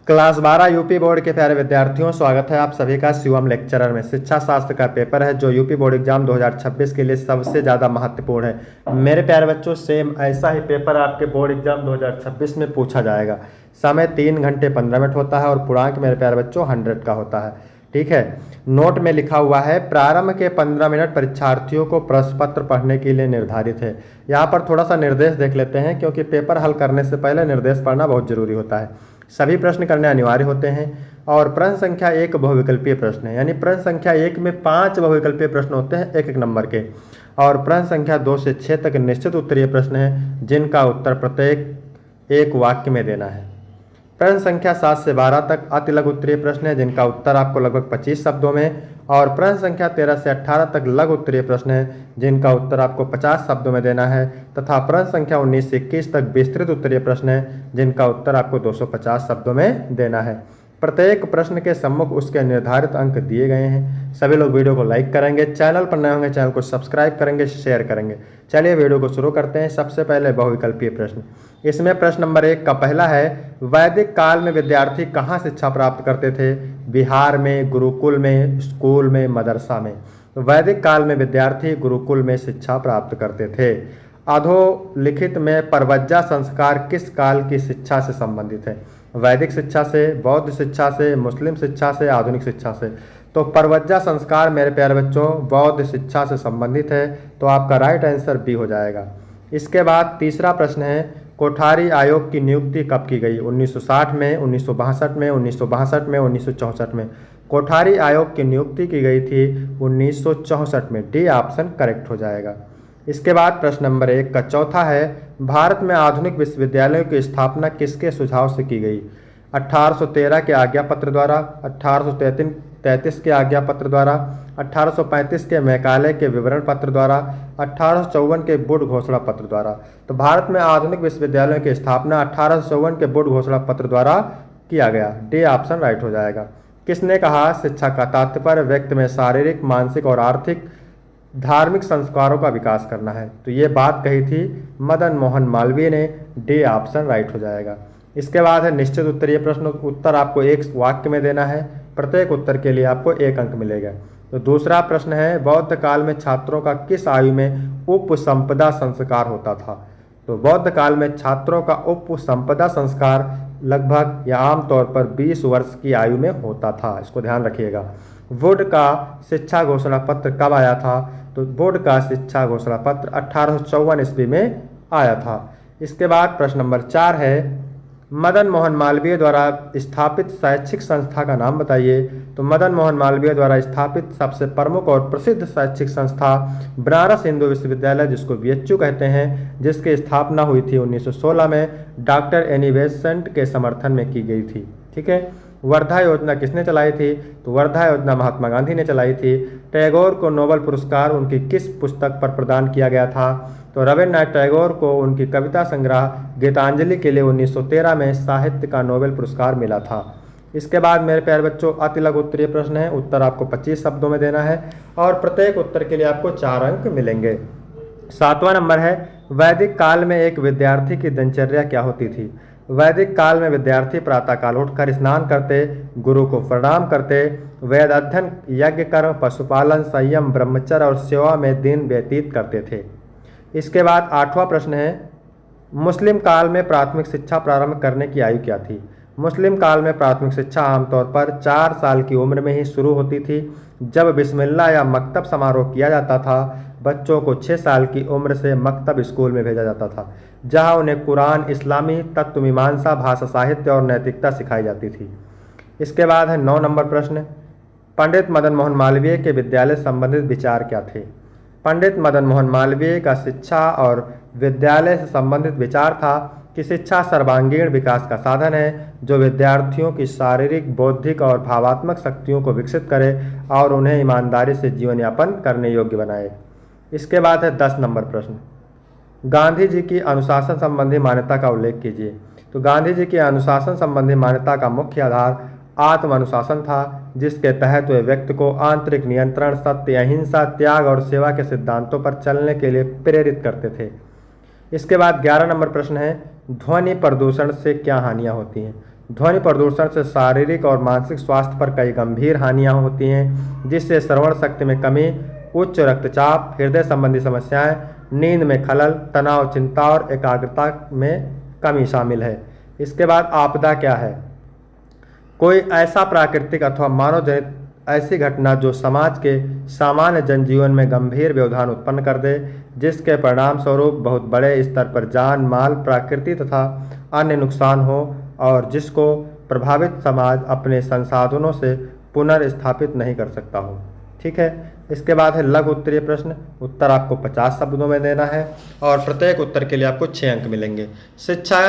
Class 12 UP board के प्यारे विद्यार्थियों, स्वागत है आप सभी का शिवम लेक्चरर में। शिक्षा शास्त्र का पेपर है जो यूपी बोर्ड एग्जाम 2026 के लिए सबसे ज़्यादा महत्वपूर्ण है। मेरे प्यारे बच्चों, सेम ऐसा ही पेपर आपके बोर्ड एग्जाम 2026 में पूछा जाएगा। समय 3 घंटे 15 मिनट होता है और पूर्णांक मेरे प्यारे बच्चों 100 का होता है। ठीक है, नोट में लिखा हुआ है प्रारंभ के 15 मिनट परीक्षार्थियों को प्रश्न पत्र पढ़ने के लिए निर्धारित है। यहाँ पर थोड़ा सा निर्देश देख लेते हैं, क्योंकि पेपर हल करने से पहले निर्देश पढ़ना बहुत जरूरी होता है। सभी प्रश्न करने अनिवार्य होते हैं और प्रश्न संख्या 1 बहुविकल्पीय प्रश्न है, यानी प्रश्न संख्या 1 में 5 बहुविकल्पीय प्रश्न होते हैं एक नंबर के, और प्रश्न संख्या 2 से 6 तक निश्चित उत्तरीय प्रश्न है जिनका उत्तर प्रत्येक एक वाक्य में देना है। प्रश्न संख्या 7 से 12 तक अति लघु उत्तरीय प्रश्न है जिनका उत्तर आपको लगभग 25 शब्दों में, और प्रश्न संख्या 13 से 18 तक लघु उत्तरीय प्रश्न है जिनका उत्तर आपको 50 शब्दों में देना है, तथा प्रश्न संख्या 19 से 21 तक विस्तृत उत्तरीय प्रश्न है जिनका उत्तर आपको 250 शब्दों में देना है। प्रत्येक प्रश्न के सम्मुख उसके निर्धारित अंक दिए गए हैं। सभी लोग वीडियो को लाइक करेंगे, चैनल पर नए होंगे चैनल को सब्सक्राइब करेंगे, शेयर करेंगे। चलिए वीडियो को शुरू करते हैं। सबसे पहले बहुविकल्पीय प्रश्न, इसमें प्रश्न नंबर 1 का पहला है, वैदिक काल में विद्यार्थी कहाँ शिक्षा प्राप्त करते थे? बिहार में, गुरुकुल में, स्कूल में, मदरसा में। तो वैदिक काल में विद्यार्थी गुरुकुल में शिक्षा प्राप्त करते थे। अधोलिखित में परवज्जा संस्कार किस काल की शिक्षा से संबंधित है? वैदिक शिक्षा से, बौद्ध शिक्षा से, मुस्लिम शिक्षा से, आधुनिक शिक्षा से। तो परवज्जा संस्कार मेरे प्यारे बच्चों बौद्ध शिक्षा से संबंधित है, तो आपका राइट आंसर बी हो जाएगा। इसके बाद तीसरा प्रश्न है, कोठारी आयोग की नियुक्ति कब की गई? 1960 में, 1962 में, 1962 में, 1964 में। कोठारी आयोग की नियुक्ति की गई थी 1964 में। डी ऑप्शन करेक्ट हो जाएगा। इसके बाद प्रश्न नंबर 1 का चौथा है, भारत में आधुनिक विश्वविद्यालयों की स्थापना किसके सुझाव से की गई? 1813 के आज्ञा पत्र द्वारा, 1833 के आज्ञा पत्र द्वारा, 1835 के मैकाले के विवरण पत्र द्वारा, 1854 के वुड घोषणा पत्र द्वारा। तो भारत में आधुनिक विश्वविद्यालयों की स्थापना 1854 के वुड घोषणा पत्र द्वारा किया गया। डी ऑप्शन राइट हो जाएगा। किसने कहा शिक्षा का तात्पर्य व्यक्ति में शारीरिक, मानसिक और आर्थिक धार्मिक संस्कारों का विकास करना है? तो ये बात कही थी मदन मोहन मालवीय ने। डी ऑप्शन राइट हो जाएगा। इसके बाद है निश्चित उत्तरीय प्रश्न, उत्तर आपको एक वाक्य में देना है, प्रत्येक उत्तर के लिए आपको 1 अंक मिलेगा। तो दूसरा प्रश्न है, बौद्ध काल में छात्रों का किस आयु में उपसंपदा संस्कार होता था? तो बौद्ध काल में छात्रों का उपसंपदा संस्कार लगभग या आमतौर पर 20 वर्ष की आयु में होता था, इसको ध्यान रखिएगा। वुड का शिक्षा घोषणा पत्र कब आया था? तो वुड का शिक्षा घोषणा पत्र 1854 ईस्वी में आया था। इसके बाद प्रश्न नंबर 4 है, मदन मोहन मालवीय द्वारा स्थापित शैक्षिक संस्था का नाम बताइए। तो मदन मोहन मालवीय द्वारा स्थापित सबसे प्रमुख और प्रसिद्ध शैक्षिक संस्था बनारस हिंदू विश्वविद्यालय, जिसको बीएचयू कहते हैं, जिसकी स्थापना हुई थी 1916 में डॉक्टर एनी बेसेंट के समर्थन में की गई थी। ठीक है। वर्धा योजना किसने चलाई थी? तो वर्धा योजना महात्मा गांधी ने चलाई थी। टैगोर को नोबेल पुरस्कार उनकी किस पुस्तक पर प्रदान किया गया था? तो रविन्द्रनाथ टैगोर को उनकी कविता संग्रह गीतांजलि के लिए 1913 में साहित्य का नोबेल पुरस्कार मिला था। इसके बाद मेरे प्यारे बच्चों अति लघु उत्तरीय प्रश्न है, उत्तर आपको 25 शब्दों में देना है और प्रत्येक उत्तर के लिए आपको 4 अंक मिलेंगे। 7वां नंबर है, वैदिक काल में एक विद्यार्थी की दिनचर्या क्या होती थी? वैदिक काल में विद्यार्थी प्रातःकाल उठकर स्नान करते, गुरु को प्रणाम करते, वेद अध्ययन, यज्ञ कर्म, पशुपालन, संयम, ब्रह्मचर्य और सेवा में दिन व्यतीत करते थे। इसके बाद 8वां प्रश्न है, मुस्लिम काल में प्राथमिक शिक्षा प्रारंभ करने की आयु क्या थी? मुस्लिम काल में प्राथमिक शिक्षा आमतौर पर 4 साल की उम्र में ही शुरू होती थी। जब बिस्मिल्लाह या मकतब समारोह किया जाता था, बच्चों को 6 साल की उम्र से मकतब स्कूल में भेजा जाता था, जहां उन्हें कुरान, इस्लामी तत्व मीमांसा, भाषा, साहित्य और नैतिकता सिखाई जाती थी। इसके बाद है 9 नंबर प्रश्न, पंडित मदन मोहन मालवीय के विद्यालय संबंधित विचार क्या थे? पंडित मदन मोहन मालवीय का शिक्षा और विद्यालय से संबंधित विचार था कि शिक्षा सर्वांगीण विकास का साधन है जो विद्यार्थियों की शारीरिक, बौद्धिक और भावात्मक शक्तियों को विकसित करे और उन्हें ईमानदारी से जीवन यापन करने योग्य बनाए। इसके बाद है 10 नंबर प्रश्न, गांधी जी की अनुशासन संबंधी मान्यता का उल्लेख कीजिए। तो गांधी जी की अनुशासन संबंधी मान्यता का मुख्य आधार आत्म अनुशासन था, जिसके तहत वे व्यक्ति को आंतरिक नियंत्रण, सत्य, अहिंसा, त्याग और सेवा के सिद्धांतों पर चलने के लिए प्रेरित करते थे। इसके बाद 11 नंबर प्रश्न है, ध्वनि प्रदूषण से क्या हानियां होती हैं? ध्वनि प्रदूषण से शारीरिक और मानसिक स्वास्थ्य पर कई गंभीर हानियां होती हैं, जिससे श्रवण शक्ति में कमी, उच्च रक्तचाप, हृदय संबंधी समस्याएं, नींद में खलल, तनाव, चिंता और एकाग्रता में कमी शामिल है। इसके बाद आपदा क्या है? कोई ऐसा प्राकृतिक अथवा मानव जनित ऐसी घटना जो समाज के सामान्य जनजीवन में गंभीर व्यवधान उत्पन्न कर दे, जिसके परिणाम स्वरूप बहुत बड़े स्तर पर जान माल, प्रकृति तथा अन्य नुकसान हो और जिसको प्रभावित समाज अपने संसाधनों से पुनर्स्थापित नहीं कर सकता हो। ठीक है। इसके बाद है लघु उत्तरीय प्रश्न। उत्तर आपको 50 शब्दों में देना है और प्रत्येक उत्तर के लिए आपको 6 अंक मिलेंगे। शिक्षा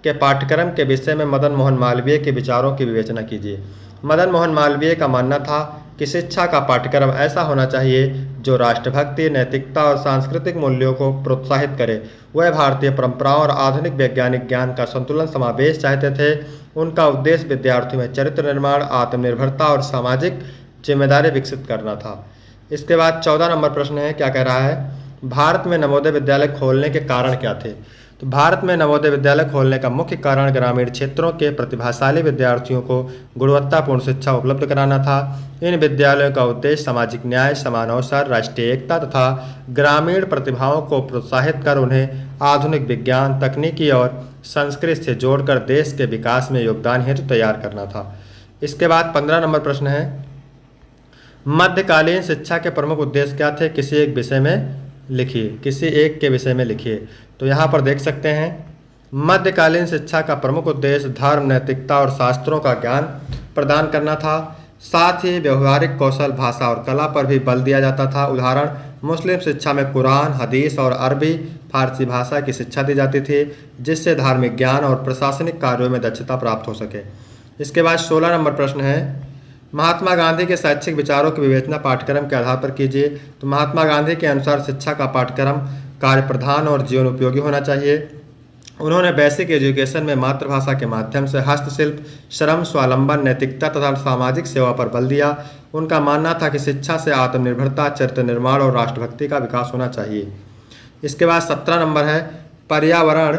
के पाठ्यक्रम के विषय में मदन मोहन मालवीय के विचारों की विवेचना कीजिए। मदन मोहन मालवीय का मानना था कि शिक्षा का पाठ्यक्रम ऐसा होना चाहिए जो राष्ट्रभक्ति, नैतिकता और सांस्कृतिक मूल्यों को प्रोत्साहित करे। वह भारतीय परंपराओं और आधुनिक वैज्ञानिक ज्ञान का संतुलन समावेश चाहते थे। उनका उद्देश्य विद्यार्थियों में चरित्र निर्माण, आत्मनिर्भरता और सामाजिक जिम्मेदारी विकसित करना था। इसके बाद 14 नंबर प्रश्न है, क्या कह रहा है? भारत में नवोदय विद्यालय खोलने के कारण क्या थे? तो भारत में नवोदय विद्यालय खोलने का मुख्य कारण ग्रामीण क्षेत्रों के प्रतिभाशाली विद्यार्थियों को गुणवत्तापूर्ण शिक्षा उपलब्ध कराना था। इन विद्यालयों का उद्देश्य सामाजिक न्याय, समान अवसर, राष्ट्रीय एकता तथा ग्रामीण प्रतिभाओं को प्रोत्साहित कर उन्हें आधुनिक विज्ञान, तकनीकी और संस्कृति से जोड़कर देश के विकास में योगदान हेतु तैयार करना था। इसके बाद 15 नंबर प्रश्न है, मध्यकालीन शिक्षा के प्रमुख उद्देश्य क्या थे? किसी एक विषय में लिखिए, किसी एक के विषय में लिखिए। तो यहाँ पर देख सकते हैं, मध्यकालीन शिक्षा का प्रमुख उद्देश्य धर्म, नैतिकता और शास्त्रों का ज्ञान प्रदान करना था। साथ ही व्यवहारिक कौशल, भाषा और कला पर भी बल दिया जाता था। उदाहरण, मुस्लिम शिक्षा में कुरान, हदीस और अरबी फारसी भाषा की शिक्षा दी जाती थी, जिससे धार्मिक ज्ञान और प्रशासनिक कार्यों में दक्षता प्राप्त हो सके। इसके बाद 16 नंबर प्रश्न है, महात्मा गांधी के शैक्षिक विचारों की विवेचना पाठ्यक्रम के आधार पर कीजिए। तो महात्मा गांधी के अनुसार शिक्षा का पाठ्यक्रम कार्य प्रधान और जीवन उपयोगी होना चाहिए। उन्होंने बेसिक एजुकेशन में मातृभाषा के माध्यम से हस्तशिल्प, श्रम, स्वावलंबन, नैतिकता तथा सामाजिक सेवा पर बल दिया। उनका मानना था कि शिक्षा से आत्मनिर्भरता, चरित्र निर्माण और राष्ट्रभक्ति का विकास होना चाहिए। इसके बाद 17 नंबर है, पर्यावरण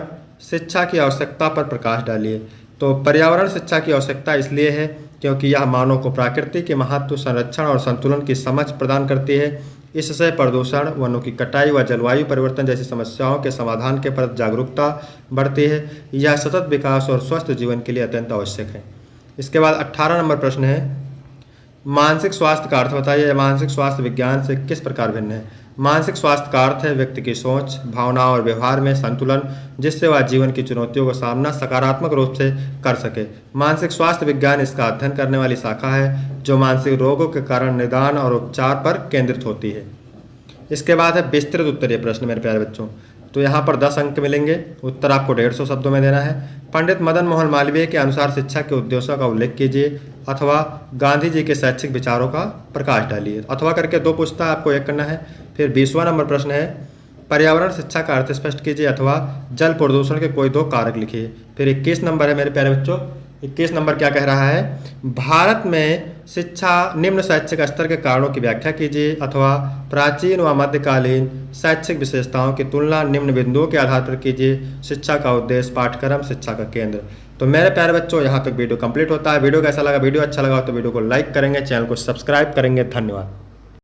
शिक्षा की आवश्यकता पर प्रकाश डालिए। तो पर्यावरण शिक्षा की आवश्यकता इसलिए है क्योंकि यह मानव को प्रकृति के महत्व, संरक्षण और संतुलन की समझ प्रदान करती है। इससे प्रदूषण, वनों की कटाई व जलवायु परिवर्तन जैसी समस्याओं के समाधान के प्रति जागरूकता बढ़ती है। यह सतत विकास और स्वस्थ जीवन के लिए अत्यंत आवश्यक है। इसके बाद 18 नंबर प्रश्न है, मानसिक स्वास्थ्य का अर्थ बताइए। मानसिक स्वास्थ्य विज्ञान से किस प्रकार भिन्न है? मानसिक स्वास्थ्य का अर्थ है व्यक्ति की सोच, भावना और व्यवहार में संतुलन, जिससे वह जीवन की चुनौतियों का सामना सकारात्मक रूप से कर सके। मानसिक स्वास्थ्य विज्ञान इसका अध्ययन करने वाली शाखा है जो मानसिक रोगों के कारण निदान और उपचार पर केंद्रित होती है। इसके बाद है विस्तृत उत्तरीय प्रश्न मेरे प्यारे बच्चों। तो यहाँ पर 10 अंक मिलेंगे। उत्तर आपको 150 शब्दों में देना है। पंडित मदन मोहन मालवीय के अनुसार शिक्षा के उद्देश्यों का उल्लेख कीजिए अथवा गांधी जी के शैक्षिक विचारों का प्रकाश डालिए। अथवा करके 2 पूछता है, आपको 1 करना है। फिर 20वां नंबर प्रश्न है, पर्यावरण शिक्षा का अर्थ स्पष्ट कीजिए अथवा जल प्रदूषण के कोई 2 कारक लिखिए। फिर 21 नंबर है मेरे प्यारे बच्चों। 21 नंबर क्या कह रहा है, भारत में शिक्षा निम्न शैक्षिक स्तर के कारणों की व्याख्या कीजिए अथवा प्राचीन व मध्यकालीन शैक्षिक विशेषताओं की तुलना निम्न बिंदुओं के आधार पर कीजिए। शिक्षा का उद्देश्य, पाठ्यक्रम, शिक्षा का केंद्र। तो मेरे प्यारे बच्चों, यहाँ तक वीडियो कंप्लीट होता है। वीडियो कैसा लगा? वीडियो अच्छा लगा तो वीडियो को लाइक करेंगे, चैनल को सब्सक्राइब करेंगे। धन्यवाद।